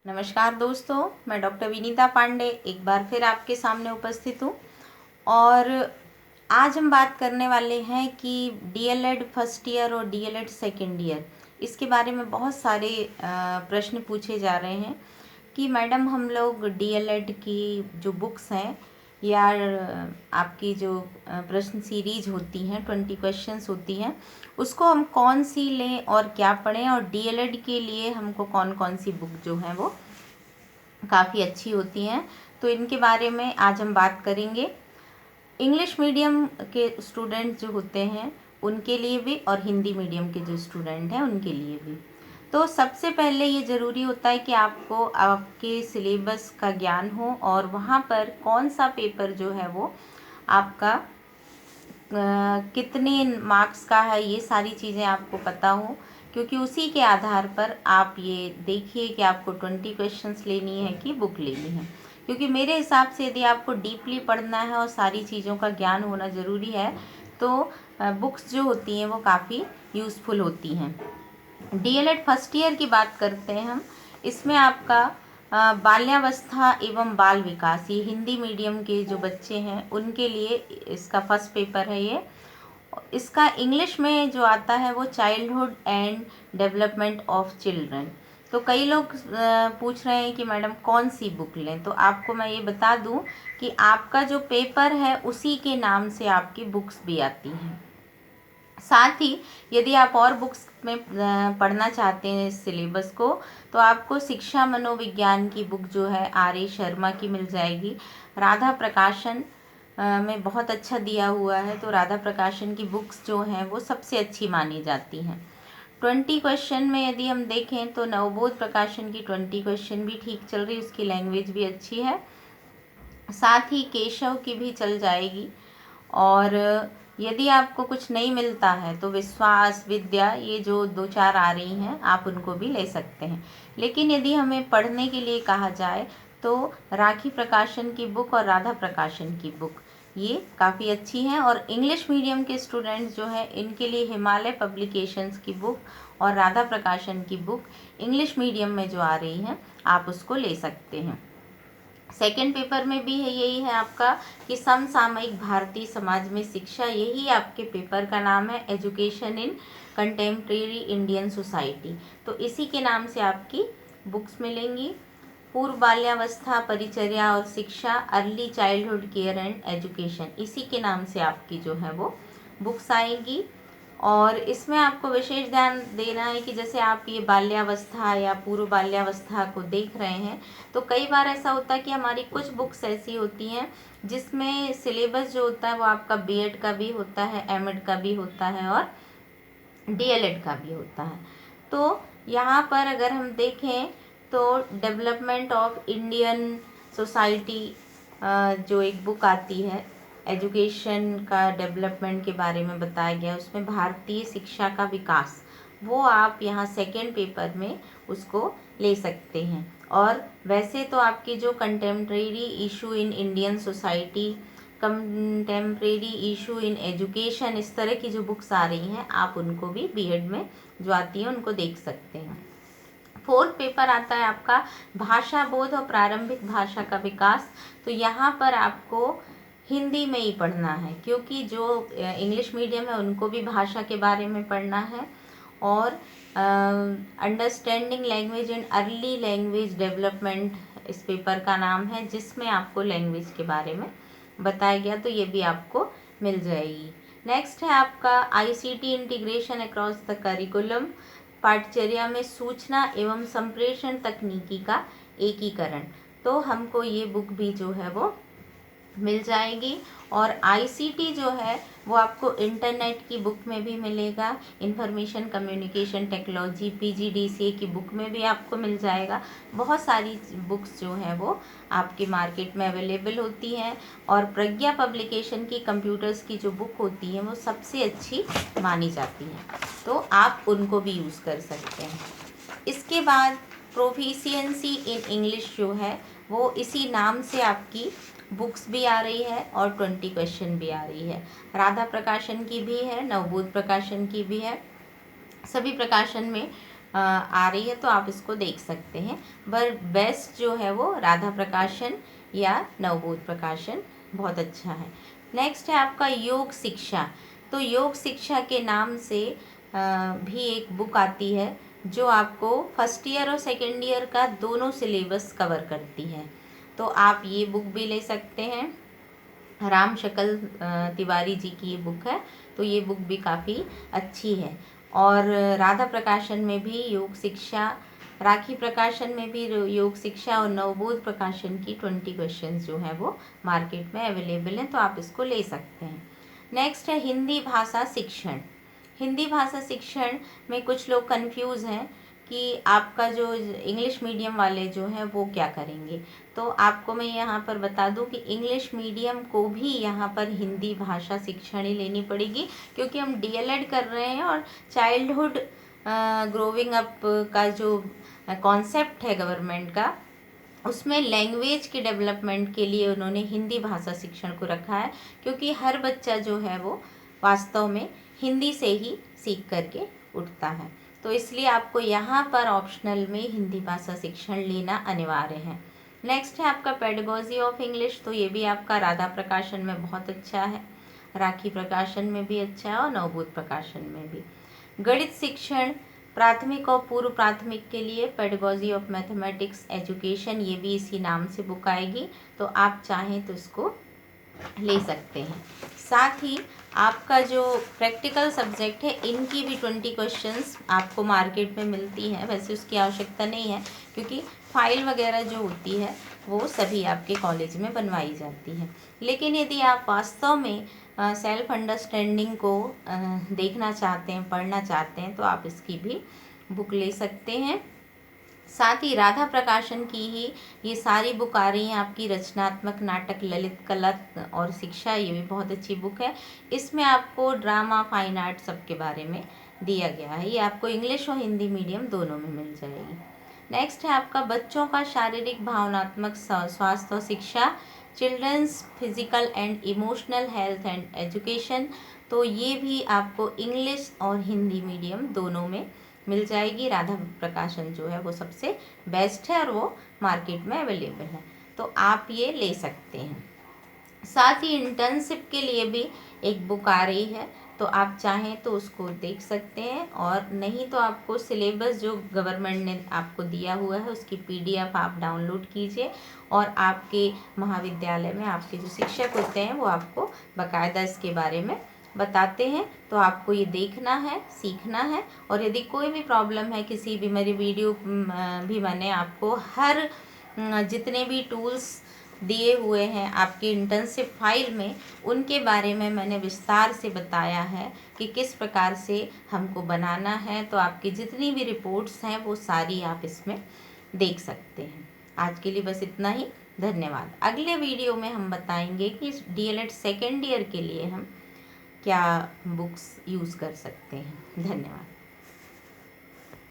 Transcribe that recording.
नमस्कार दोस्तों, मैं डॉक्टर विनीता पांडे एक बार फिर आपके सामने उपस्थित हूँ। और आज हम बात करने वाले हैं कि डीएलएड फर्स्ट ईयर और डीएलएड सेकेंड ईयर, इसके बारे में बहुत सारे प्रश्न पूछे जा रहे हैं कि मैडम हम लोग डीएलएड की जो बुक्स हैं या आपकी जो प्रश्न सीरीज होती हैं 20 क्वेश्चंस होती हैं, उसको हम कौन सी लें और क्या पढ़ें, और डीएलएड के लिए हमको कौन कौन सी बुक जो है वो काफ़ी अच्छी होती हैं, तो इनके बारे में आज हम बात करेंगे। इंग्लिश मीडियम के स्टूडेंट जो होते हैं उनके लिए भी और हिंदी मीडियम के जो स्टूडेंट हैं उनके लिए भी। तो सबसे पहले ये ज़रूरी होता है कि आपको आपके सिलेबस का ज्ञान हो और वहाँ पर कौन सा पेपर जो है वो आपका कितने मार्क्स का है, ये सारी चीज़ें आपको पता हो, क्योंकि उसी के आधार पर आप ये देखिए कि आपको 20 क्वेश्चंस लेनी है कि बुक लेनी है। क्योंकि मेरे हिसाब से यदि आपको डीपली पढ़ना है और सारी चीज़ों का ज्ञान होना ज़रूरी है तो बुक्स जो होती हैं वो काफ़ी यूज़फुल होती हैं। डीएलएड फर्स्ट ईयर की बात करते हैं हम। इसमें आपका बाल्यावस्था एवं बाल विकास, ये हिंदी मीडियम के जो बच्चे हैं उनके लिए इसका फर्स्ट पेपर है ये। इसका इंग्लिश में जो आता है वो childhood and development of children. तो कई लोग पूछ रहे हैं कि मैडम कौन सी बुक लें, तो आपको मैं ये बता दूं कि आपका जो पेपर है उसी के नाम से आपकी बुक्स भी आती हैं। साथ ही यदि आप और बुक्स में पढ़ना चाहते हैं इस सिलेबस को, तो आपको शिक्षा मनोविज्ञान की बुक जो है आर.ए. शर्मा की मिल जाएगी। राधा प्रकाशन में बहुत अच्छा दिया हुआ है, तो राधा प्रकाशन की बुक्स जो हैं वो सबसे अच्छी मानी जाती हैं। 20 क्वेश्चन में यदि हम देखें तो नवबोध प्रकाशन की 20 क्वेश्चन भी ठीक चल रही, उसकी लैंग्वेज भी अच्छी है। साथ ही केशव की भी चल जाएगी। और यदि आपको कुछ नहीं मिलता है तो विश्वास, विद्या, ये जो 2-4 आ रही हैं आप उनको भी ले सकते हैं। लेकिन यदि हमें पढ़ने के लिए कहा जाए तो राखी प्रकाशन की बुक और राधा प्रकाशन की बुक ये काफ़ी अच्छी हैं। और इंग्लिश मीडियम के स्टूडेंट्स जो हैं इनके लिए हिमालय पब्लिकेशंस की बुक और राधा प्रकाशन की बुक इंग्लिश मीडियम में जो आ रही हैं आप उसको ले सकते हैं। सेकेंड पेपर में भी है, यही है आपका कि समसामयिक भारतीय समाज में शिक्षा, यही आपके पेपर का नाम है, education in contemporary Indian society. तो इसी के नाम से आपकी बुक्स मिलेंगी। पूर्व बाल्यावस्था परिचर्या और शिक्षा, early childhood care and education, इसी के नाम से आपकी जो है वो बुक्स आएगी। और इसमें आपको विशेष ध्यान देना है कि जैसे आप ये बाल्यावस्था या पूर्व बाल्यावस्था को देख रहे हैं, तो कई बार ऐसा होता है कि हमारी कुछ बुक्स ऐसी होती हैं जिसमें सिलेबस जो होता है वो आपका बीएड का भी होता है, एमएड का भी होता है और डीएलएड का भी होता है। तो यहाँ पर अगर हम देखें तो डेवलपमेंट ऑफ इंडियन सोसाइटी जो एक बुक आती है, एजुकेशन का डेवलपमेंट के बारे में बताया गया, उसमें भारतीय शिक्षा का विकास, वो आप यहाँ सेकेंड पेपर में उसको ले सकते हैं। और वैसे तो आपकी जो contemporary issue in Indian society, contemporary issue in education, इस तरह की जो बुक्स आ रही हैं आप उनको भी बीएड में जो आती हैं उनको देख सकते हैं। फोर्थ पेपर आता है आपका भाषा बोध और प्रारंभिक भाषा का विकास। तो यहाँ पर आपको हिंदी में ही पढ़ना है, क्योंकि जो इंग्लिश मीडियम है उनको भी भाषा के बारे में पढ़ना है। और understanding language and early language development इस पेपर का नाम है, जिसमें आपको लैंग्वेज के बारे में बताया गया, तो ये भी आपको मिल जाएगी। नेक्स्ट है आपका ICT integration across the curriculum, पाठचर्या में सूचना एवं संप्रेषण तकनीकी का एकीकरण। तो हमको ये बुक भी जो है वो मिल जाएगी। और आईसीटी जो है वो आपको इंटरनेट की बुक में भी मिलेगा, इंफॉर्मेशन कम्युनिकेशन टेक्नोलॉजी पीजीडीसीए की बुक में भी आपको मिल जाएगा। बहुत सारी बुक्स जो हैं वो आपके मार्केट में अवेलेबल होती हैं। और प्रज्ञा पब्लिकेशन की कंप्यूटर्स की जो बुक होती है वो सबसे अच्छी मानी जाती है, तो आप उनको भी यूज़ कर सकते हैं। इसके बाद प्रोफिशिएंसी इन इंग्लिश जो है वो इसी नाम से आपकी बुक्स भी आ रही है और 20 क्वेश्चन भी आ रही है। राधा प्रकाशन की भी है, नवबोध प्रकाशन की भी है। सभी प्रकाशन में आ रही है तो आप इसको देख सकते हैं। पर बेस्ट जो है वो राधा प्रकाशन या नवबोध प्रकाशन बहुत अच्छा है। नेक्स्ट है आपका योग शिक्षा। तो योग शिक्षा के नाम से भी एक बुक आती है जो आपको फर्स्ट ईयर और सेकेंड ईयर का दोनों सिलेबस कवर करती है। तो आप ये बुक भी ले सकते हैं। राम शकल तिवारी जी की ये बुक है, तो ये बुक भी काफ़ी अच्छी है। और राधा प्रकाशन में भी योग शिक्षा, राखी प्रकाशन में भी योग शिक्षा और नवबोध प्रकाशन की 20 क्वेश्चंस जो हैं वो मार्केट में अवेलेबल हैं, तो आप इसको ले सकते हैं। नेक्स्ट है हिंदी भाषा शिक्षण। हिंदी भाषा शिक्षण में कुछ लोग कंफ्यूज हैं कि आपका जो इंग्लिश मीडियम वाले जो हैं वो क्या करेंगे। तो आपको मैं यहाँ पर बता दूँ कि इंग्लिश मीडियम को भी यहाँ पर हिंदी भाषा शिक्षण ही लेनी पड़ेगी, क्योंकि हम डीएलएड कर रहे हैं और चाइल्डहुड ग्रोविंग अप का जो कॉन्सेप्ट है गवर्नमेंट का, उसमें लैंग्वेज के डेवलपमेंट के लिए उन्होंने हिंदी भाषा शिक्षण को रखा है, क्योंकि हर बच्चा जो है वो वास्तव में हिंदी से ही सीख करके उठता है। तो इसलिए आपको यहाँ पर ऑप्शनल में हिंदी भाषा शिक्षण लेना अनिवार्य है। नेक्स्ट है आपका पेडागॉजी ऑफ इंग्लिश। तो ये भी आपका राधा प्रकाशन में बहुत अच्छा है, राखी प्रकाशन में भी अच्छा है और नवबोध प्रकाशन में भी। गणित शिक्षण प्राथमिक और पूर्व प्राथमिक के लिए पेडागॉजी ऑफ मैथमेटिक्स एजुकेशन, ये भी इसी नाम से बुक आएगी, तो आप चाहें तो इसको ले सकते हैं। साथ ही आपका जो प्रैक्टिकल सब्जेक्ट है इनकी भी 20 क्वेश्चंस आपको मार्केट में मिलती हैं। वैसे उसकी आवश्यकता नहीं है, क्योंकि फाइल वगैरह जो होती है वो सभी आपके कॉलेज में बनवाई जाती है। लेकिन यदि आप वास्तव में सेल्फ अंडरस्टैंडिंग को देखना चाहते हैं, पढ़ना चाहते हैं, तो आप इसकी भी बुक ले सकते हैं। साथ ही राधा प्रकाशन की ही ये सारी बुक आ रही हैं आपकी, रचनात्मक नाटक, ललित कला और शिक्षा, ये भी बहुत अच्छी बुक है। इसमें आपको ड्रामा, फाइन आर्ट सब के बारे में दिया गया है। ये आपको इंग्लिश और हिंदी मीडियम दोनों में मिल जाएगी। नेक्स्ट है आपका बच्चों का शारीरिक भावनात्मक स्वास्थ्य और शिक्षा, children's physical and emotional health and education. तो ये भी आपको इंग्लिश और हिंदी मीडियम दोनों में मिल जाएगी। राधा प्रकाशन जो है वो सबसे बेस्ट है और वो मार्केट में अवेलेबल है, तो आप ये ले सकते हैं। साथ ही इंटर्नशिप के लिए भी एक बुक आ रही है, तो आप चाहें तो उसको देख सकते हैं, और नहीं तो आपको सिलेबस जो गवर्नमेंट ने आपको दिया हुआ है उसकी PDF आप डाउनलोड कीजिए, और आपके महाविद्यालय में आपके जो शिक्षक होते हैं वो आपको बाकायदा इसके बारे में बताते हैं। तो आपको ये देखना है, सीखना है, और यदि कोई भी प्रॉब्लम है किसी भी, मेरी वीडियो भी मैंने आपको हर जितने भी टूल्स दिए हुए हैं आपकी इंटर्नशिप फाइल में, उनके बारे में मैंने विस्तार से बताया है कि किस प्रकार से हमको बनाना है। तो आपकी जितनी भी रिपोर्ट्स हैं वो सारी आप इसमें देख सकते हैं। आज के लिए बस इतना ही, धन्यवाद। अगले वीडियो में हम बताएंगे कि DLED सेकेंड ईयर के लिए हम क्या बुक्स यूज़ कर सकते हैं। धन्यवाद।